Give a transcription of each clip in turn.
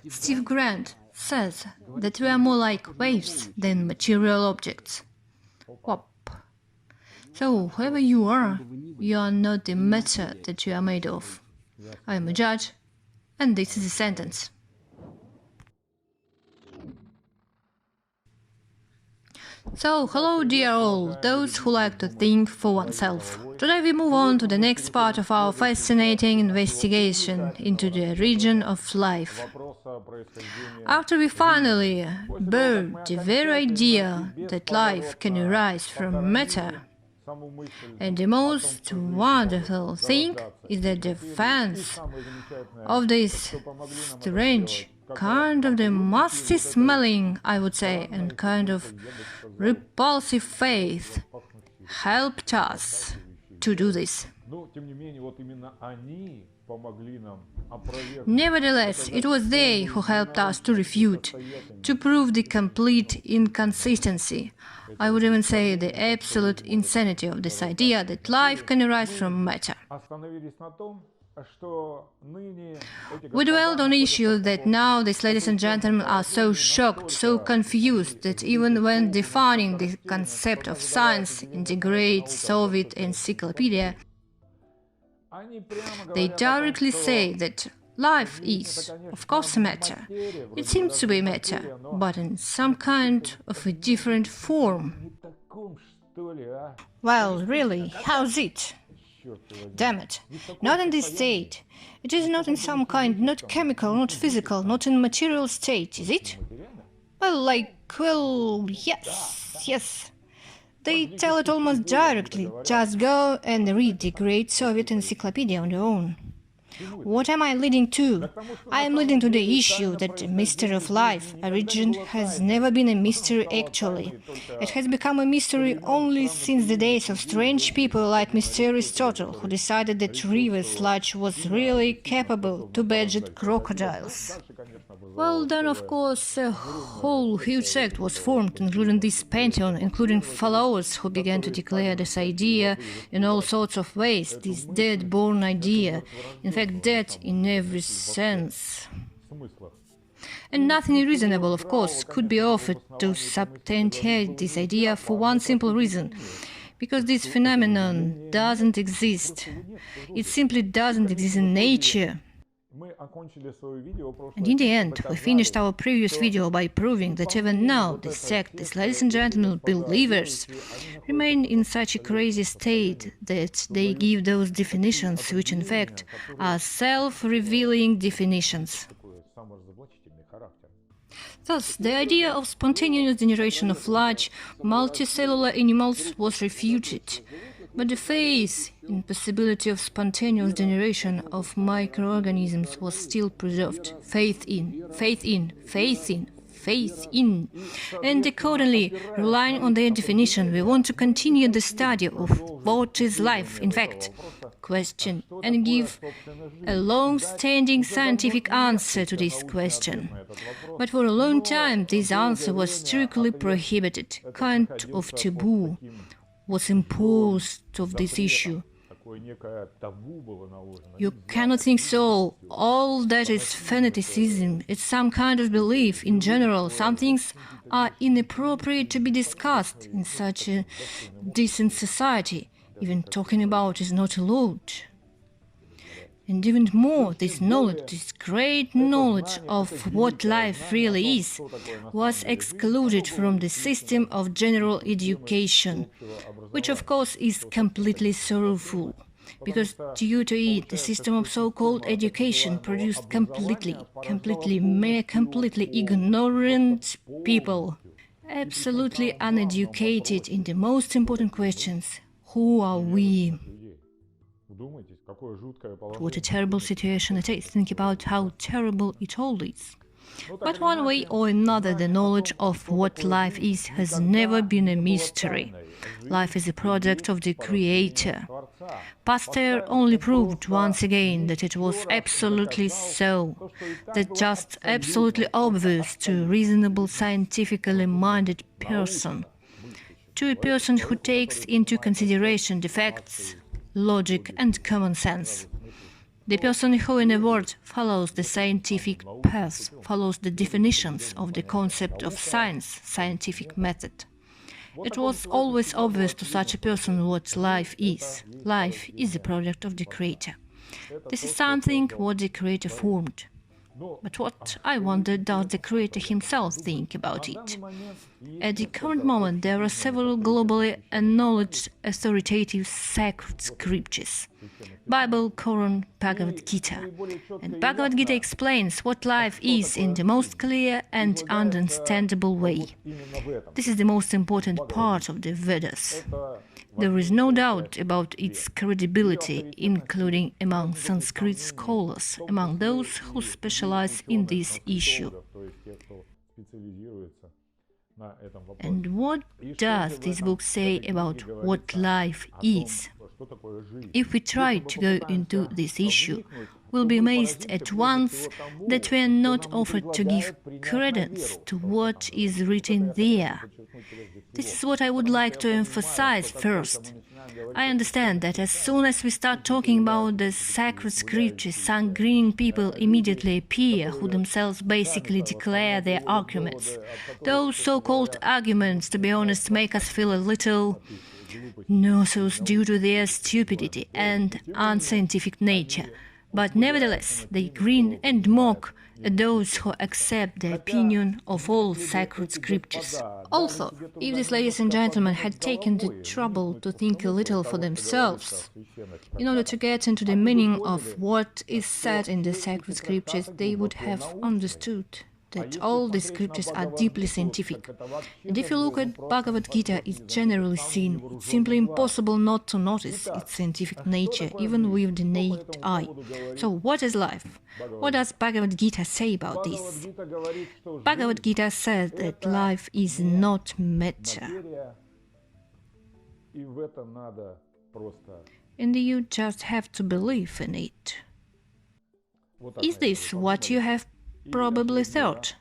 Steve Grant says that we are more like waves than material objects. Wop. So, whoever you are not the matter that you are made of. I am a judge, and this is a sentence. So, hello dear all, those who like to think for oneself. Today we move on to the next part of our fascinating investigation into the region of life. After we finally burned the very idea that life can arise from matter, and the most wonderful thing is that the fans of this strange, kind of the musty smelling, I would say, and kind of repulsive faith helped us to do this. Nevertheless, it was they who helped us to refute, to prove the complete inconsistency, I would even say the absolute insanity of this idea that life can arise from matter. We dwelled on issues that now these ladies and gentlemen are so shocked, so confused, that even when defining the concept of science in the great Soviet encyclopedia, they directly say that life is, of course, matter. It seems to be matter, but in some kind of a different form. Well, really, how's it? Damn it, not in this state. It is not in some kind, not chemical, not physical, not in material state, is it? Well, yes. They tell it almost directly. Just go and read the great Soviet encyclopedia on your own. What am I leading to? I am leading to the issue that the mystery of life, origin, has never been a mystery actually. It has become a mystery only since the days of strange people like Mr. Aristotle, who decided that river sludge was really capable to budget crocodiles. Well, then, of course, a whole huge sect was formed, including this pantheon, including followers who began to declare this idea in all sorts of ways, this dead-born idea, in fact, dead in every sense. And nothing reasonable, of course, could be offered to substantiate this idea for one simple reason. Because this phenomenon doesn't exist. It simply doesn't exist in nature. And in the end, we finished our previous video by proving that even now this sect, these ladies and gentlemen, believers, remain in such a crazy state that they give those definitions which in fact are self-revealing definitions. Thus, the idea of spontaneous generation of large, multicellular animals was refuted. But the faith in possibility of spontaneous generation of microorganisms was still preserved. Faith in. And accordingly, relying on their definition, we want to continue the study of what is life, in fact, question, and give a long-standing scientific answer to this question. But for a long time, this answer was strictly prohibited, kind of taboo was imposed of this issue. You cannot think so. All that is fanaticism. It's some kind of belief. In general, some things are inappropriate to be discussed in such a decent society. Even talking about is not allowed. And even more, this knowledge, this great knowledge of what life really is, was excluded from the system of general education, which of course is completely sorrowful, because due to it, the system of so-called education produced completely ignorant people, absolutely uneducated in the most important questions. Who are we? What a terrible situation it is. Think about how terrible it all is. But one way or another, the knowledge of what life is has never been a mystery. Life is a product of the Creator. Pasteur only proved once again that it was absolutely so, that just absolutely obvious to a reasonable, scientifically minded person, to a person who takes into consideration the facts, logic and common sense. The person who, in a word, follows the scientific path, follows the definitions of the concept of science, scientific method. It was always obvious to such a person what life is. Life is a product of the Creator. This is something what the Creator formed. But what, I wonder, does the Creator himself think about it? At the current moment, there are several globally acknowledged authoritative sacred scriptures: Bible, Quran, Bhagavad Gita. And Bhagavad Gita explains what life is in the most clear and understandable way. This is the most important part of the Vedas. There is no doubt about its credibility, including among Sanskrit scholars, among those who specialize in this issue. And what does this book say about what life is? If we try to go into this issue, we'll be amazed at once that we are not offered to give credence to what is written there. This is what I would like to emphasize first. I understand that as soon as we start talking about the sacred scriptures, some grinning people immediately appear who themselves basically declare their arguments. Those so-called arguments, to be honest, make us feel a little nauseous due to their stupidity and unscientific nature. But nevertheless, they grin and mock at those who accept the opinion of all sacred scriptures. Also, if these ladies and gentlemen had taken the trouble to think a little for themselves, in order to get into the meaning of what is said in the sacred scriptures, they would have understood that all the scriptures are deeply scientific. And if you look at Bhagavad Gita, it's generally seen. It's simply impossible not to notice its scientific nature, even with the naked eye. So what is life? What does Bhagavad Gita say about this? Bhagavad Gita says that life is not matter. And you just have to believe in it. Is this what you have probably thought?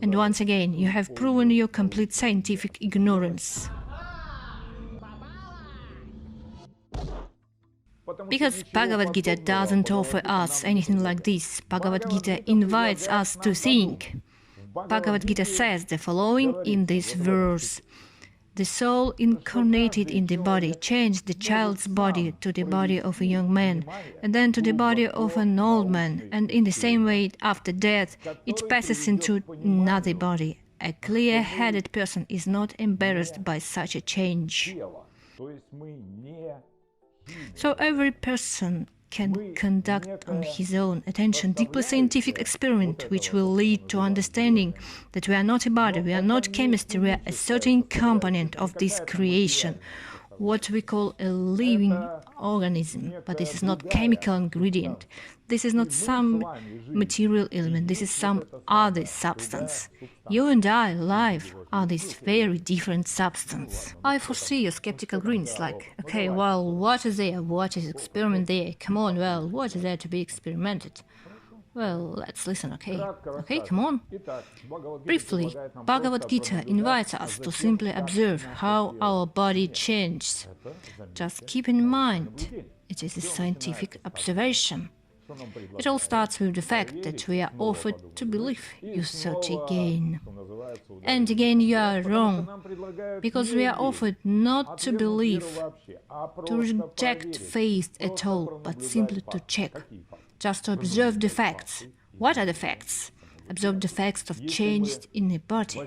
And once again, you have proven your complete scientific ignorance. Because Bhagavad Gita doesn't offer us anything like this. Bhagavad Gita invites us to think. Bhagavad Gita says the following in this verse: the soul incarnated in the body changed the child's body to the body of a young man, and then to the body of an old man, and in the same way, after death, it passes into another body. A clear-headed person is not embarrassed by such a change. So every person can conduct on his own attention deeply scientific experiment which will lead to understanding that we are not a body, we are not chemistry, we are a certain component of this creation, what we call a living organism. But this is not chemical ingredient, this is not some material element, this is some other substance. You and I, life, are this very different substance. I foresee your skeptical grins like, okay, well, what is there? What is experiment there? Come on, well, what is there to be experimented? Well, let's listen, okay? Okay, come on. Briefly, Bhagavad Gita invites us to simply observe how our body changes. Just keep in mind, it is a scientific observation. It all starts with the fact that we are offered to believe, you thought again. And again you are wrong, because we are offered not to believe, to reject faith at all, but simply to check, just to observe the facts. What are the facts? Observe the facts of change in the body.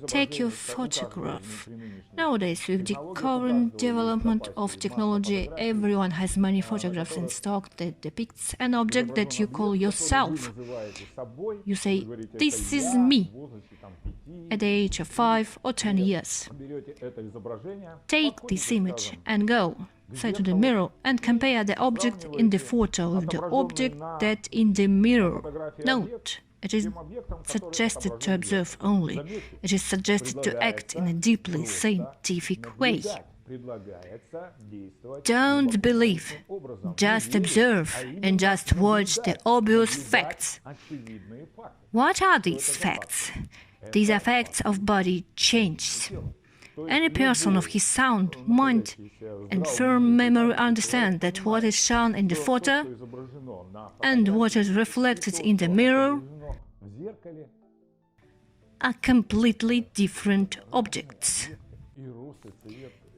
Take your photograph. Nowadays, with the current development of technology, everyone has many photographs in stock that depicts an object that you call yourself. You say, this is me, at the age of 5 or 10 years. Take this image and go, say to the mirror, and compare the object in the photo with the object that in the mirror. Note, it is suggested to observe only. It is suggested to act in a deeply scientific way. Don't believe, just observe and just watch the obvious facts. What are these facts? These are facts of body changes. Any person of his sound mind and firm memory understands that what is shown in the photo and what is reflected in the mirror are completely different objects.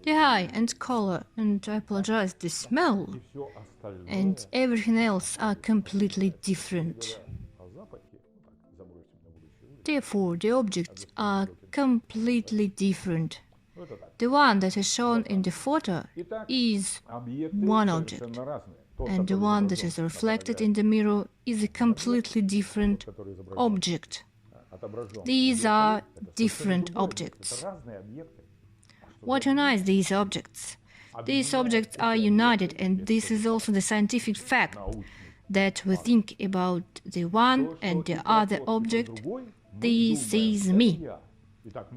The eye and color, and I apologize, the smell and everything else are completely different. Therefore, the objects are completely different. The one that is shown in the photo is one object, and the one that is reflected in the mirror is a completely different object. These are different objects. What unites these objects? These objects are united, and this is also the scientific fact that we think about the one and the other object. This is me.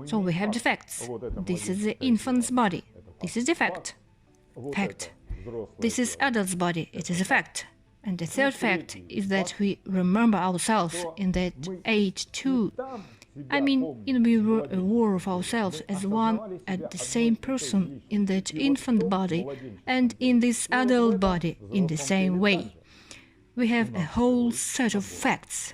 So we have the facts. This is the infant's body. This is the fact. Fact. This is adult's body. It is a fact. And the third fact is that we remember ourselves in that age too. I mean, we were aware of ourselves as one and the same person in that infant body and in this adult body in the same way. We have a whole set of facts.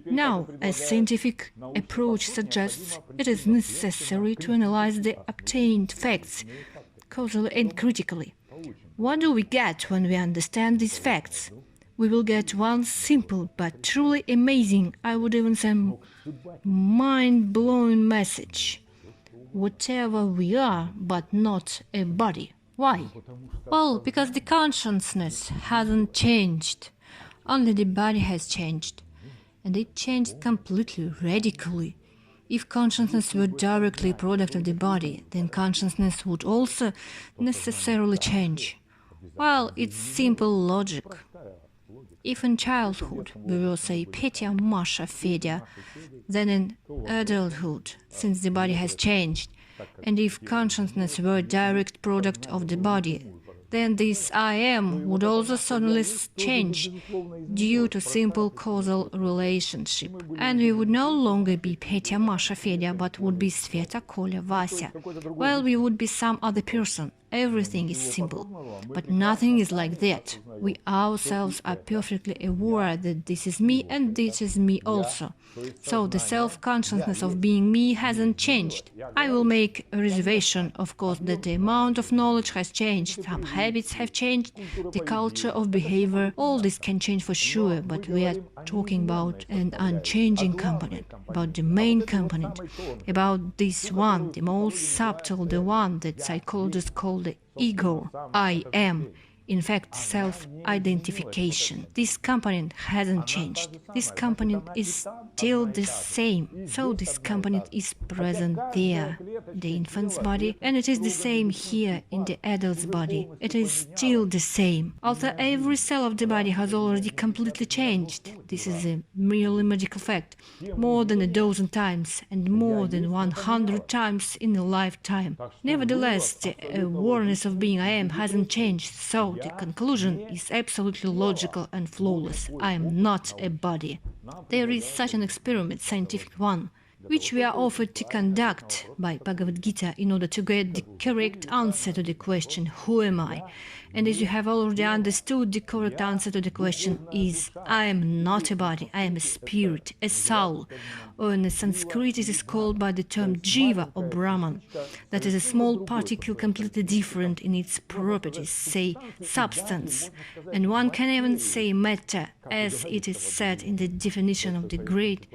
Now, as scientific approach suggests, it is necessary to analyze the obtained facts causally and critically. What do we get when we understand these facts? We will get one simple but truly amazing, I would even say mind-blowing message. Whatever we are, but not a body. Why? Well, because the consciousness hasn't changed. Only the body has changed. And it changed completely, radically. If consciousness were directly a product of the body, then consciousness would also necessarily change. Well, it's simple logic. If in childhood we will say Petya, Masha, Fedya, then in adulthood, since the body has changed, and if consciousness were a direct product of the body, then this I am would also suddenly change due to simple causal relationship. And we would no longer be Petya, Masha, Fedya, but would be Sveta, Kolya, Vasya. Well, we would be some other person. Everything is simple. But nothing is like that. We ourselves are perfectly aware that this is me and this is me also. So the self-consciousness of being me hasn't changed. I will make a reservation, of course, that the amount of knowledge has changed, some habits have changed, the culture of behavior, all this can change for sure, but we are talking about an unchanging component, about the main component, about this one, the most subtle, the one that psychologists call the ego, I am. In fact, self-identification. This component hasn't changed. This component is still the same. So this component is present there, the infant's body, and it is the same here in the adult's body. It is still the same. Although every cell of the body has already completely changed. This is a merely medical fact. More than a dozen times and more than 100 times in a lifetime. Nevertheless, the awareness of being I am hasn't changed, so the conclusion is absolutely logical and flawless. I am not a body. There is such an experiment, scientific one, which we are offered to conduct by Bhagavad Gita in order to get the correct answer to the question, who am I? And as you have already understood, the correct answer to the question is, I am not a body, I am a spirit, a soul, or in Sanskrit it is called by the term jiva or Brahman, that is a small particle completely different in its properties, say substance, and one can even say matter, as it is said in the definition of the great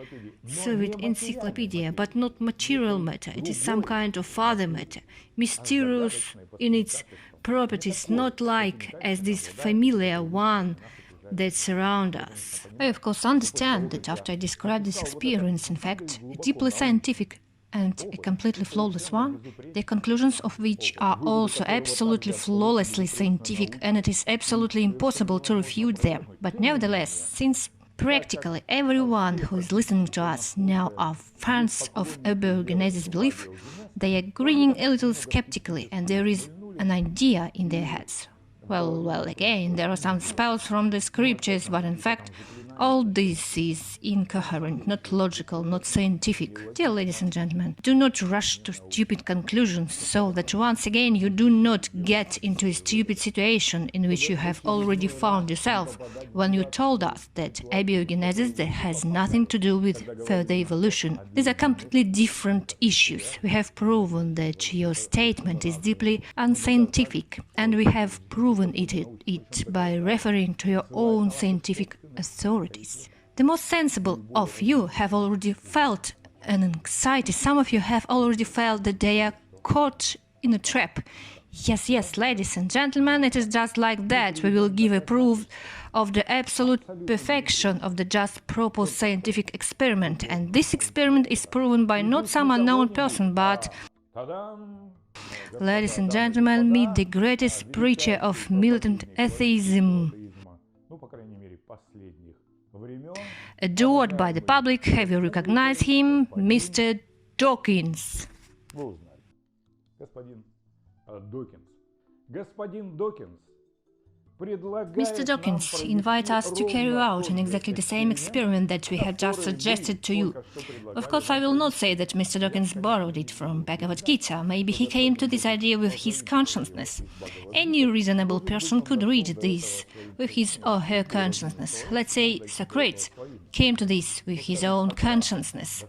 Soviet encyclopedia, but not material matter, it is some kind of other matter, mysterious in its properties, not like as this familiar one that surround us. I of course understand that after I describe this experience, in fact, a deeply scientific and a completely flawless one, the conclusions of which are also absolutely flawlessly scientific, and it is absolutely impossible to refute them. But nevertheless, since practically everyone who is listening to us now are fans of Abergenesi's belief, they are grinning a little skeptically, and there is an idea in their heads. Well, again, there are some spells from the scriptures, but in fact, All this is incoherent, not logical, not scientific. Dear ladies and gentlemen, do not rush to stupid conclusions so that once again you do not get into a stupid situation in which you have already found yourself when you told us that abiogenesis has nothing to do with further evolution. These are completely different issues. We have proven that your statement is deeply unscientific, and we have proven it by referring to your own scientific authorities. The most sensible of you have already felt an anxiety. Some of you have already felt that they are caught in a trap. Yes, ladies and gentlemen, it is just like that. We will give a proof of the absolute perfection of the just proposed scientific experiment. And this experiment is proven by not some unknown person, but, ladies and gentlemen, meet the greatest preacher of militant atheism. Adored by the public, have you recognized him? Mr. Dawkins. Mr. Dawkins invites us to carry out in exactly the same experiment that we have just suggested to you. Of course, I will not say that Mr. Dawkins borrowed it from Bhagavad Gita. Maybe he came to this idea with his consciousness. Any reasonable person could read this with his or her consciousness. Let's say Socrates came to this with his own consciousness.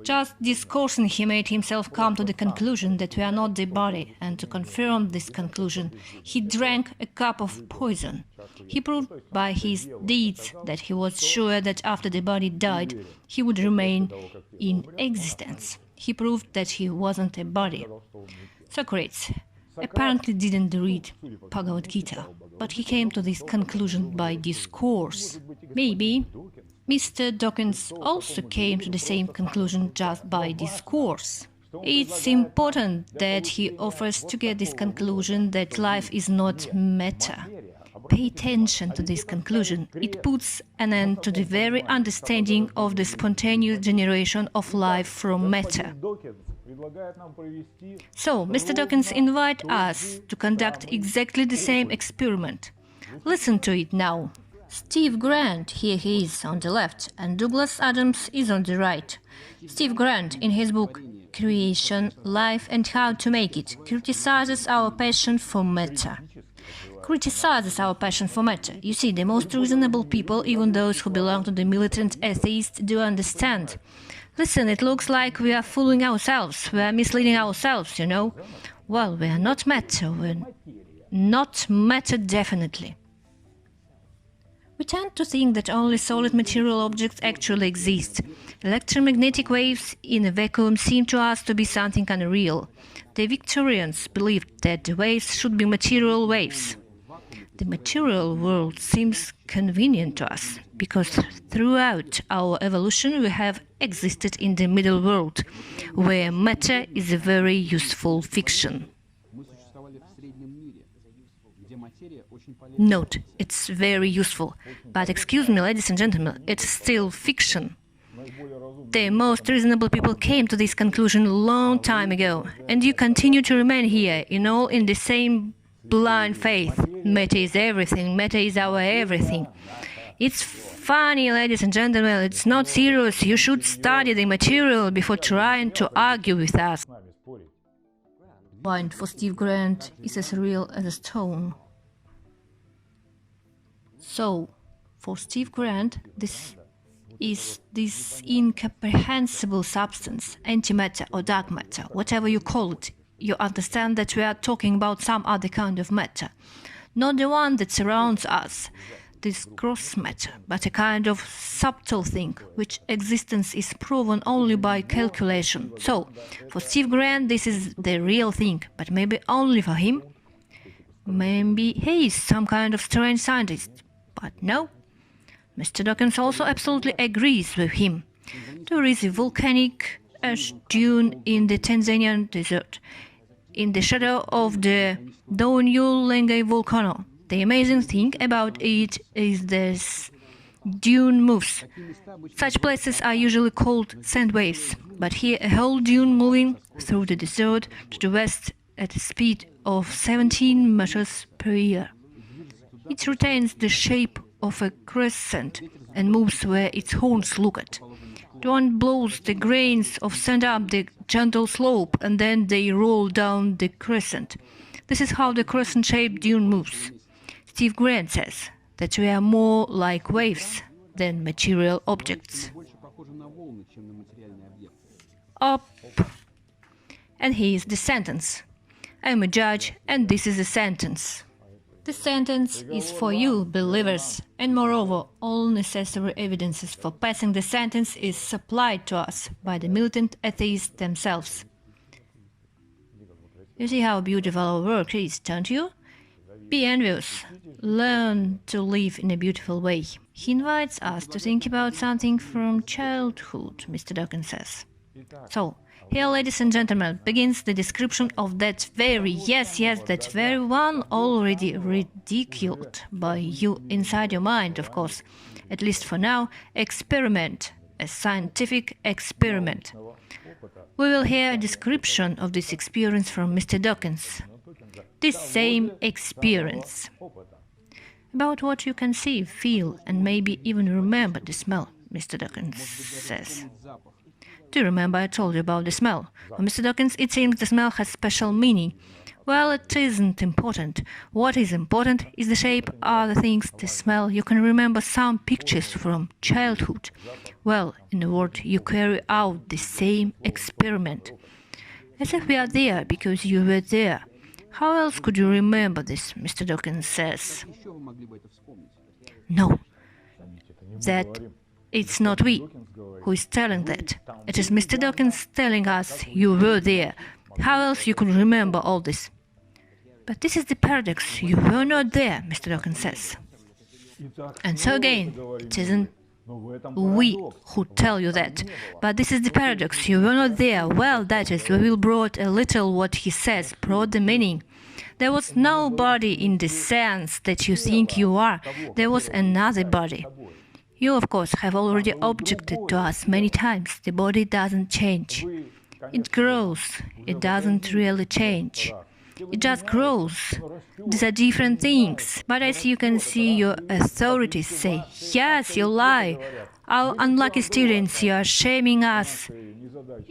Just discoursing, he made himself come to the conclusion that we are not the body, and to confirm this conclusion, he drank a cup of poison. He proved by his deeds that he was sure that after the body died, he would remain in existence. He proved that he wasn't a body. Socrates apparently didn't read Bhagavad Gita, but he came to this conclusion by discourse. Maybe Mr. Dawkins also came to the same conclusion just by discourse. It's important that he offers to get this conclusion that life is not matter. Pay attention to this conclusion. It puts an end to the very understanding of the spontaneous generation of life from matter. So, Mr. Dawkins invites us to conduct exactly the same experiment. Listen to it now. Steve Grant, here he is on the left, and Douglas Adams is on the right. Steve Grant, in his book Creation, Life and How to Make It, criticizes our passion for matter. You see, the most reasonable people, even those who belong to the militant atheists, do understand. Listen, it looks like we are fooling ourselves, we are misleading ourselves, you know. Well, we are not matter, we're not matter definitely. We tend to think that only solid material objects actually exist. Electromagnetic waves in a vacuum seem to us to be something unreal. The Victorians believed that the waves should be material waves. The material world seems convenient to us, because throughout our evolution we have existed in the middle world, where matter is a very useful fiction. Note, it's very useful, but excuse me, ladies and gentlemen, it's still fiction. The most reasonable people came to this conclusion a long time ago, and you continue to remain here, in the same blind faith. Matter is everything, matter is our everything. It's funny, ladies and gentlemen, it's not serious. You should study the material before trying to argue with us. Point for Steve Grant is as real as a stone. So, for Steve Grant, this is this incomprehensible substance, antimatter or dark matter, whatever you call it. You understand that we are talking about some other kind of matter, not the one that surrounds us, this gross matter, but a kind of subtle thing, which existence is proven only by calculation. So, for Steve Grant, this is the real thing, but maybe only for him. Maybe he is some kind of strange scientist. But no, Mr. Dawkins also absolutely agrees with him. There is a volcanic ash dune in the Tanzanian desert, in the shadow of the Donyulengai volcano. The amazing thing about it is this dune moves. Such places are usually called sand waves, but here a whole dune moving through the desert to the west at a speed of 17 meters per year. It retains the shape of a crescent and moves where its horns look at. The wind blows the grains of sand up the gentle slope, and then they roll down the crescent. This is how the crescent-shaped dune moves. Steve Grant says that we are more like waves than material objects. Up. And here's the sentence. I am a judge, and this is a sentence. The sentence is for you, believers, and moreover, all necessary evidences for passing the sentence is supplied to us by the militant atheists themselves. You see how beautiful our work is, don't you? Be envious. Learn to live in a beautiful way. He invites us to think about something from childhood, Mr. Dawkins says. So, here, ladies and gentlemen, begins the description of that very, that very one already ridiculed by you inside your mind, of course, at least for now, experiment, a scientific experiment. We will hear a description of this experience from Mr. Dawkins. This same experience. About what you can see, feel, and maybe even remember the smell, Mr. Dawkins says. Do you remember I told you about the smell? For Mr. Dawkins, it seems the smell has special meaning. Well, it isn't important. What is important is the shape, other things, the smell. You can remember some pictures from childhood. Well, in a word, you carry out the same experiment. As if we are there because you were there. How else could you remember this, Mr. Dawkins says? No, that it's not we who is telling that. It is Mr. Dawkins telling us you were there. How else you could remember all this? But this is the paradox. You were not there, Mr. Dawkins says. And so again, it isn't we who tell you that. But this is the paradox. You were not there. Well, that is, we will brought a little what he says, brought the meaning. There was no body in the sense that you think you are. There was another body. You, of course, have already objected to us many times. The body doesn't change. It grows. It doesn't really change. It just grows. These are different things. But as you can see, your authorities say, yes, you lie. Our unlucky students, you are shaming us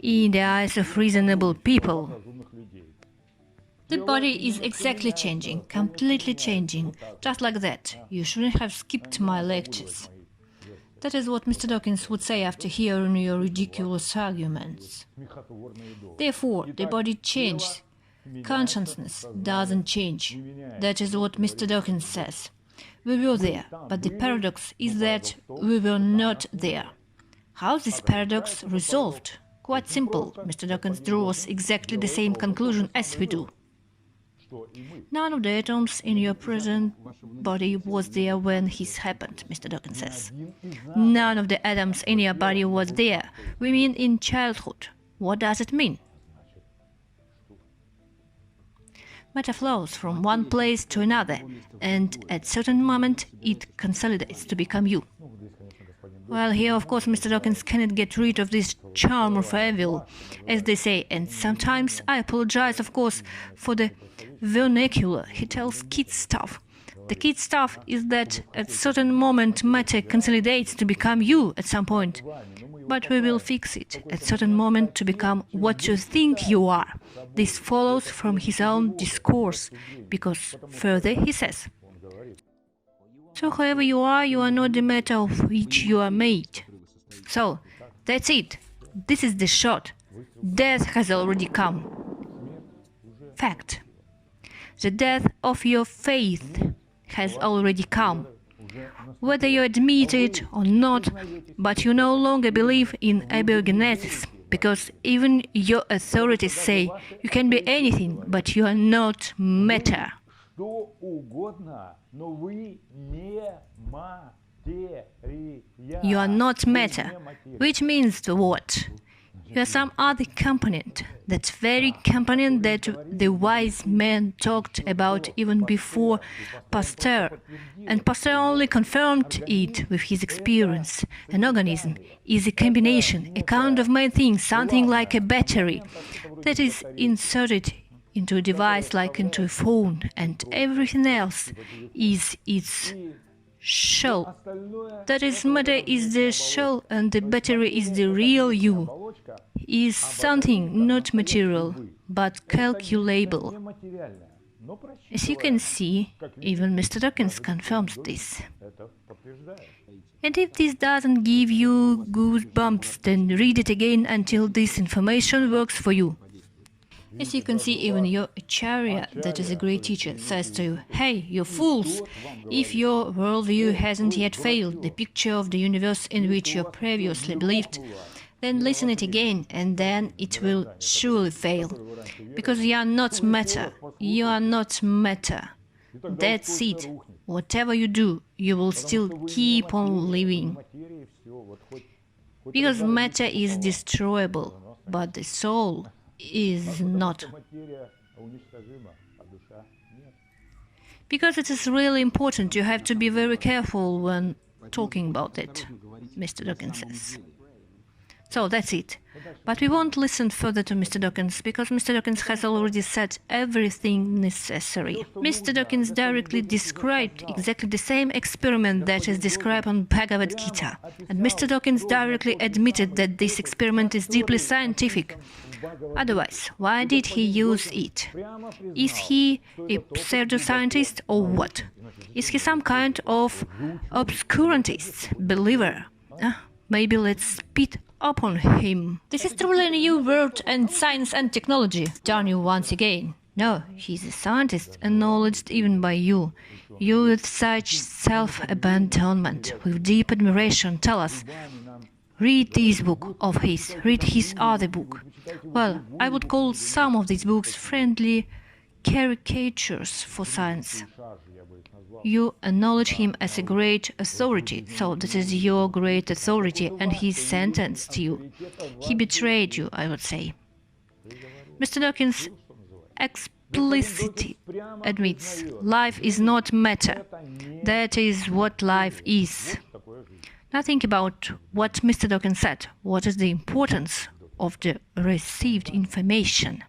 in the eyes of reasonable people. The body is exactly changing, completely changing, just like that. You shouldn't have skipped my lectures. That is what Mr. Dawkins would say after hearing your ridiculous arguments. Therefore, the body changes. Consciousness doesn't change. That is what Mr. Dawkins says. We were there, but the paradox is that we were not there. How is this paradox resolved? Quite simple. Mr. Dawkins draws exactly the same conclusion as we do. None of the atoms in your present body was there when this happened, Mr. Dawkins says. None of the atoms in your body was there. We mean in childhood. What does it mean? Matter flows from one place to another, and at a certain moment it consolidates to become you. Well, here, of course, Mr. Dawkins cannot get rid of this charm of evil, as they say, and sometimes I apologize, of course, for the vernacular. He tells kid stuff. The kid stuff is that at a certain moment matter consolidates to become you at some point. But we will fix it at a certain moment to become what you think you are. This follows from his own discourse, because further he says, so whoever you are not the matter of which you are made. So, that's it. This is the shot. Death has already come. Fact. The death of your faith has already come. Whether you admit it or not, but you no longer believe in abiogenesis, because even your authorities say you can be anything, but you are not matter. You are not matter, which means what? You are some other component, that very component that the wise men talked about even before Pasteur. And Pasteur only confirmed it with his experience. An organism is a combination, a kind of made thing, something like a battery, that is inserted into a device like into a phone, and everything else is its shell. That is, matter is the shell and the battery is the real you. Is something not material, but calculable. As you can see, even Mr. Dawkins confirms this. And if this doesn't give you goosebumps, then read it again until this information works for you. As you can see, even your Acharya, that is a great teacher, says to you, "Hey, you fools! If your worldview hasn't yet failed, the picture of the universe in which you previously believed, then listen it again, and then it will surely fail. Because you are not matter. You are not matter. That's it. Whatever you do, you will still keep on living. Because matter is destroyable, but the soul is not. Because it is really important, you have to be very careful when talking about it," Mr. Dawkins says. So that's it. But we won't listen further to Mr. Dawkins, because Mr. Dawkins has already said everything necessary. Mr. Dawkins directly described exactly the same experiment that is described on Bhagavad Gita. And Mr. Dawkins directly admitted that this experiment is deeply scientific. Otherwise, why did he use it? Is he a pseudoscientist or what? Is he some kind of obscurantist, believer? Maybe let's spit upon him. This is truly a new word in science and technology. Darn you once again. No, he's a scientist, acknowledged even by you. You with such self-abandonment, with deep admiration, tell us. Read this book of his, read his other book. Well, I would call some of these books friendly caricatures for science. You acknowledge him as a great authority, so this is your great authority, and he sentenced you. He betrayed you, I would say. Mr. Dawkins explicitly admits life is not matter. That is what life is. Now think about what Mr. Dawkins said. What is the importance of the received information?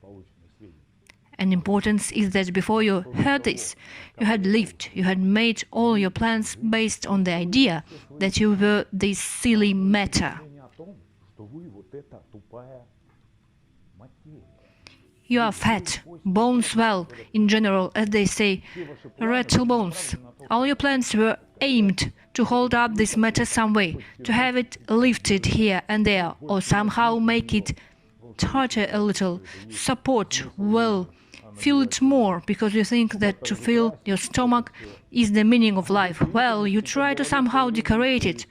And importance is that before you heard this, you had lived, you had made all your plans based on the idea that you were this silly matter. You are fat, bones swell, in general, as they say, rattle bones. All your plans were aimed to hold up this matter some way, to have it lifted here and there, or somehow make it totter a little, support well, feel it more, because you think that to fill your stomach is the meaning of life. Well, you try to somehow decorate it,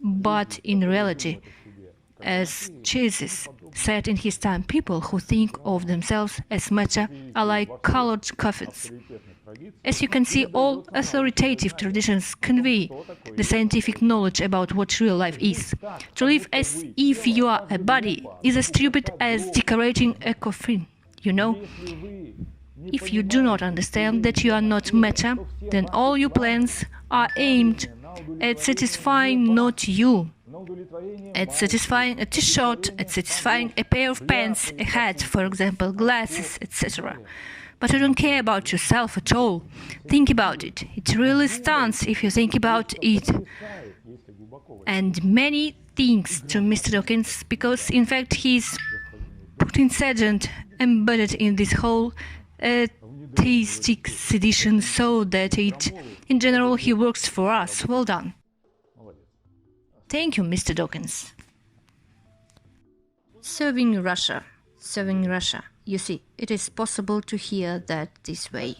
but in reality, as Jesus said in his time, people who think of themselves as matter are like colored coffins. As you can see, all authoritative traditions convey the scientific knowledge about what real life is. To live as if you are a body is as stupid as decorating a coffin, you know? If you do not understand that you are not matter, then all your plans are aimed at satisfying not you, at satisfying a t-shirt, at satisfying a pair of pants, a hat, for example, glasses, etc. But you don't care about yourself at all. Think about it. It really stuns if you think about it. And many thanks to Mr. Dawkins, because in fact he's Putin's agent embedded in this whole atheistic sedition, so that in general, he works for us. Well done. Thank you, Mr. Dawkins. Serving Russia. Serving Russia. You see, it is possible to hear that this way.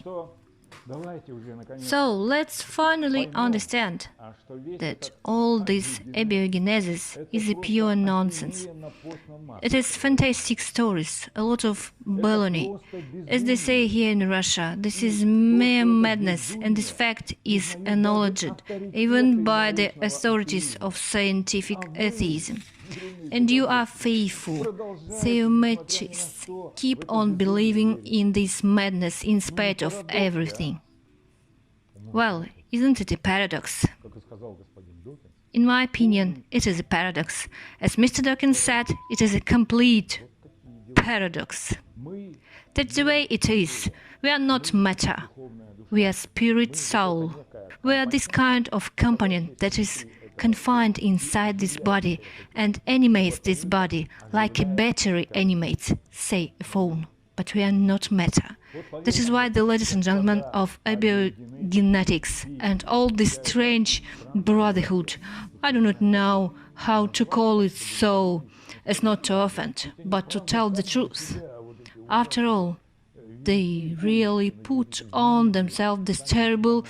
So let's finally understand that all this abiogenesis is a pure nonsense. It is fantastic stories, a lot of baloney. As they say here in Russia, this is mere madness, and this fact is acknowledged even by the authorities of scientific atheism. And you are faithful, theomatists, keep on believing in this madness in spite of everything. Well, isn't it a paradox? In my opinion, it is a paradox. As Mr. Dawkins said, it is a complete paradox. That's the way it is. We are not matter. We are spirit soul. We are this kind of companion that is confined inside this body and animates this body like a battery animates, say, a phone. But we are not matter. That is why the ladies and gentlemen of abiogenetics and all this strange brotherhood, I do not know how to call it so as not to offend, but to tell the truth. After all, they really put on themselves this terrible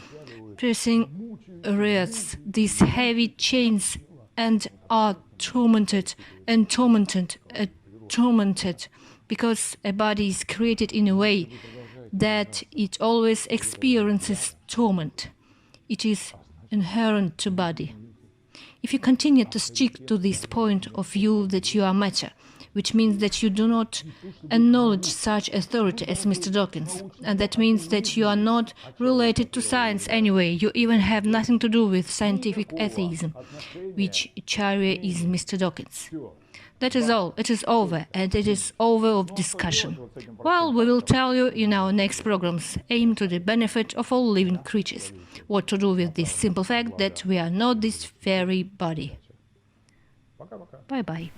piercing wreaths, these heavy chains, and are tormented and tormented and tormented, because a body is created in a way that it always experiences torment. It is inherent to body. If you continue to stick to this point of view that you are matter, which means that you do not acknowledge such authority as Mr. Dawkins, and that means that you are not related to science anyway, you even have nothing to do with scientific atheism, which Acharya is Mr. Dawkins. That is all. It is over, and it is over of discussion. Well, we will tell you in our next programs, aimed to the benefit of all living creatures, what to do with this simple fact that we are not this fairy body. Bye-bye.